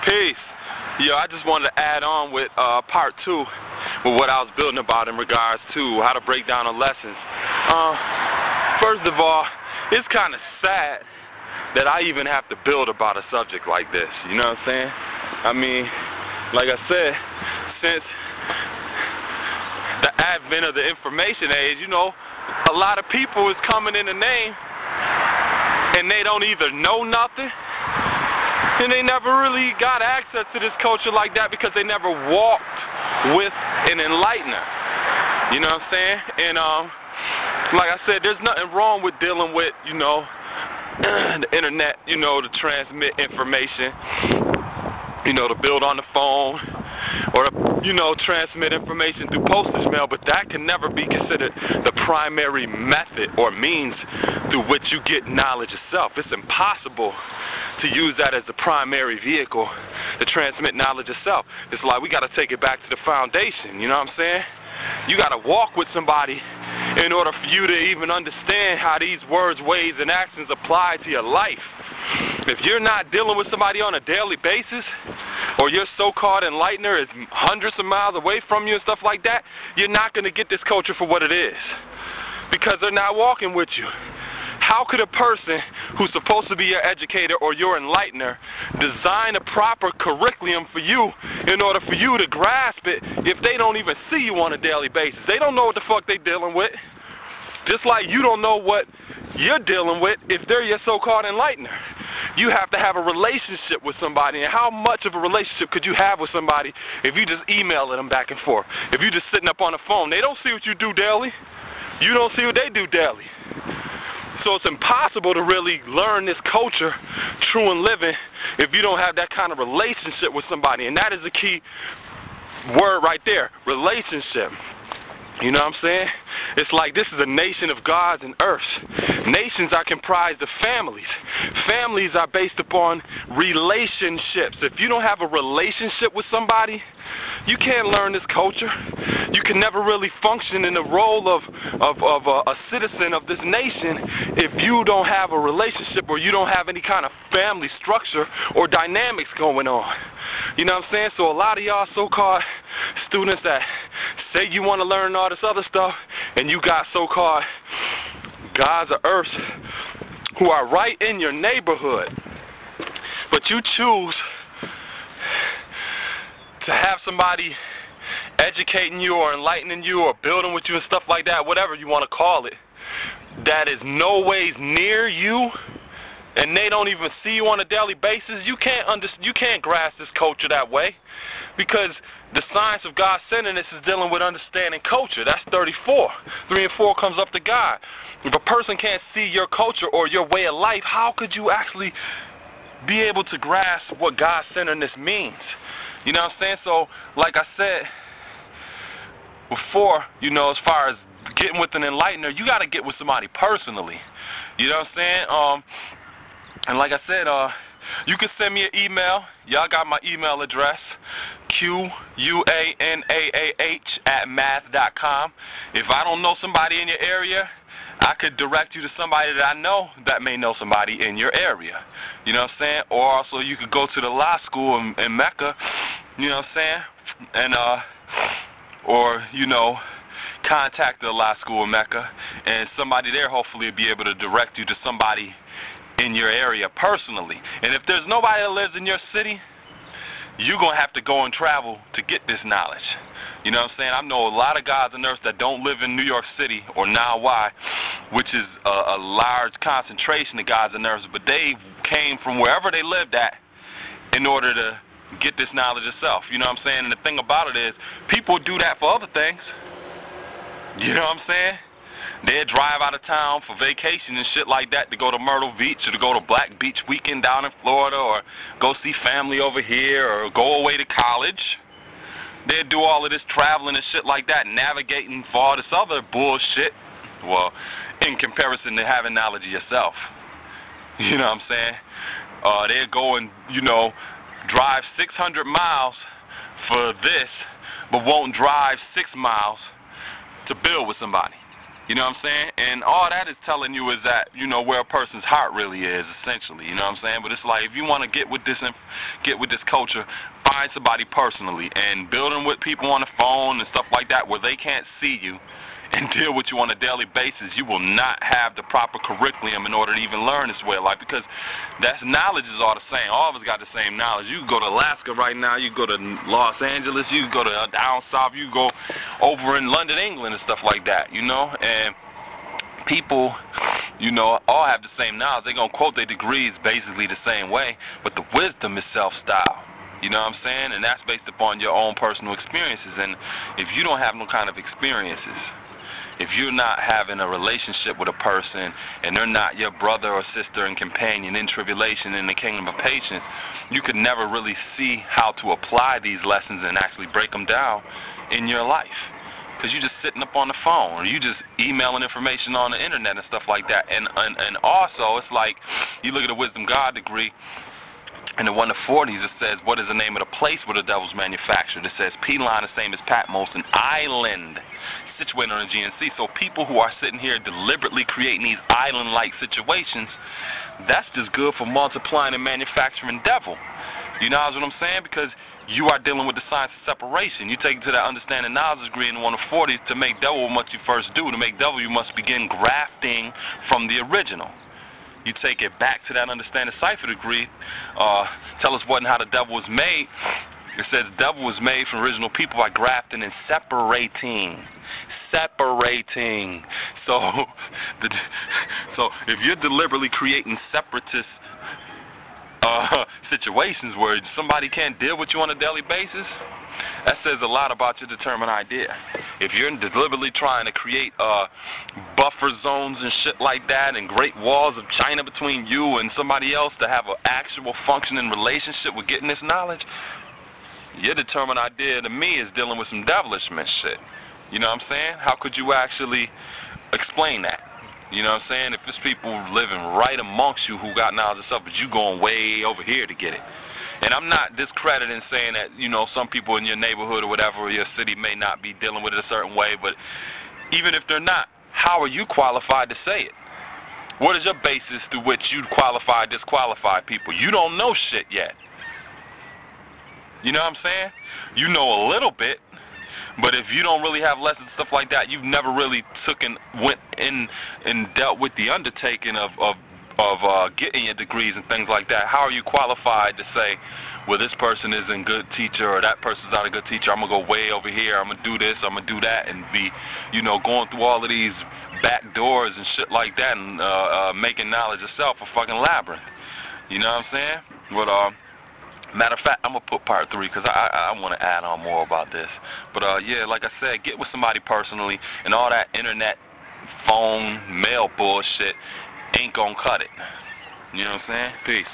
Peace. Yo, I just wanted to add on with part 2 with what I was building about in regards to how to break down the lessons. First of all, it's kind of sad that I even have to build about a subject like this. You know what I'm saying? I mean, like I said, since the advent of the information age, you know, a lot of people is coming in the name and they don't either know nothing and they never really got access to this culture like that because they never walked with an enlightener. You know what I'm saying? And like I said, there's nothing wrong with dealing with, you know, the internet, you know, to transmit information, you know, to build on the phone, or to, you know, transmit information through postage mail, but that can never be considered the primary method or means through which you get knowledge itself. It's impossible to use that as the primary vehicle to transmit knowledge itself. It's like we got to take it back to the foundation, you know what I'm saying? You got to walk with somebody in order for you to even understand how these words, ways, and actions apply to your life. If you're not dealing with somebody on a daily basis, or your so-called enlightener is hundreds of miles away from you and stuff like that, you're not going to get this culture for what it is, because they're not walking with you. How could a person who's supposed to be your educator or your enlightener design a proper curriculum for you in order for you to grasp it if they don't even see you on a daily basis? They don't know what the fuck they dealing with. Just like you don't know what you're dealing with if they're your so-called enlightener. You have to have a relationship with somebody, and how much of a relationship could you have with somebody if you just emailing them back and forth? If you just sitting up on the phone, they don't see what you do daily. You don't see what they do daily. So it's impossible to really learn this culture, true and living, if you don't have that kind of relationship with somebody. And that is the key word right there, relationship. You know what I'm saying? It's like this is a nation of gods and earths. Nations are comprised of families. Families are based upon relationships. If you don't have a relationship with somebody, you can't learn this culture. You can never really function in the role of a citizen of this nation if you don't have a relationship or you don't have any kind of family structure or dynamics going on. You know what I'm saying? So a lot of y'all so-called students that say you want to learn all this other stuff, and you got so-called gods of earth who are right in your neighborhood, but you choose to have somebody educating you or enlightening you or building with you and stuff like that, whatever you want to call it, that is no ways near you, and they don't even see you on a daily basis, you can't grasp this culture that way, because the science of God-centeredness is dealing with understanding culture. That's 34. 3 and 4 comes up to God. If a person can't see your culture or your way of life, how could you actually be able to grasp what God-centeredness means? You know what I'm saying? So, like I said before, you know, as far as getting with an enlightener, you got to get with somebody personally. You know what I'm saying? And like I said, you can send me an email. Y'all got my email address, QUANAAH@math.com. If I don't know somebody in your area, I could direct you to somebody that I know that may know somebody in your area. You know what I'm saying? Or also you could go to the law school in Mecca, you know what I'm saying? And, or, you know, contact the law school in Mecca, and somebody there hopefully will be able to direct you to somebody in your area personally. And if there's nobody that lives in your city, you're going to have to go and travel to get this knowledge. You know what I'm saying? I know a lot of gods and earths that don't live in New York City or Now Y, which is a large concentration of gods and earths, but they came from wherever they lived at in order to get this knowledge itself. You know what I'm saying? And the thing about it is, people do that for other things. You know what I'm saying? They'd drive out of town for vacation and shit like that to go to Myrtle Beach or to go to Black Beach weekend down in Florida or go see family over here or go away to college. They'd do all of this traveling and shit like that, navigating for all this other bullshit, well, in comparison to having knowledge of yourself. You know what I'm saying? They'd go and, you know, drive 600 miles for this, but won't drive 6 miles to build with somebody. You know what I'm saying? And all that is telling you is that, you know, where a person's heart really is, essentially. You know what I'm saying? But it's like, if you want to get with this culture, find somebody personally and building with people on the phone and stuff like that where they can't see you and deal with you on a daily basis. You will not have the proper curriculum in order to even learn this way of life, because that's knowledge is all the same. All of us got the same knowledge. You can go to Alaska right now, you can go to Los Angeles, you can go to down south, you can go over in London, England and stuff like that, you know? And people, you know, all have the same knowledge. They're going to quote their degrees basically the same way, but the wisdom is self-style. You know what I'm saying? And that's based upon your own personal experiences. And if you don't have no kind of experiences, if you're not having a relationship with a person and they're not your brother or sister and companion in tribulation in the kingdom of patience, you could never really see how to apply these lessons and actually break them down in your life. Because you're just sitting up on the phone or you just emailing information on the internet and stuff like that. And also, it's like, you look at the Wisdom God degree, in the 140s, it says, what is the name of the place where the devil's manufactured? It says, P-line, the same as Patmos, an island situated on the GNC. So people who are sitting here deliberately creating these island-like situations, that's just good for multiplying and manufacturing devil. You know what I'm saying? Because you are dealing with the science of separation. You take it to that understanding knowledge degree in the 140s. To make devil, what must you first do? To make devil, you must begin grafting from the original. You take it back to that understanding cipher degree. Tell us what and how the devil was made. It says the devil was made from original people by grafting and separating. So if you're deliberately creating separatist situations where somebody can't deal with you on a daily basis, that says a lot about your determined idea. If you're deliberately trying to create buffer zones and shit like that and great walls of China between you and somebody else to have an actual functioning relationship with getting this knowledge, your determined idea to me is dealing with some devilishment shit. You know what I'm saying? How could you actually explain that? You know what I'm saying? If there's people living right amongst you who got knowledge of stuff, but you going way over here to get it. And I'm not discrediting saying that, you know, some people in your neighborhood or whatever, or your city may not be dealing with it a certain way, but even if they're not, how are you qualified to say it? What is your basis through which you qualify, disqualify people? You don't know shit yet. You know what I'm saying? You know a little bit, but if you don't really have lessons and stuff like that, you've never really went in and dealt with the undertaking of getting your degrees and things like that. How are you qualified to say, well, this person isn't a good teacher or that person's not a good teacher, I'm going to go way over here, I'm going to do this, I'm going to do that, and be, you know, going through all of these back doors and shit like that and making knowledge itself a fucking labyrinth. You know what I'm saying? But, matter of fact, I'm going to put part 3 because I want to add on more about this. But, yeah, like I said, get with somebody personally, and all that internet, phone, mail bullshit ain't going to cut it. You know what I'm saying? Peace.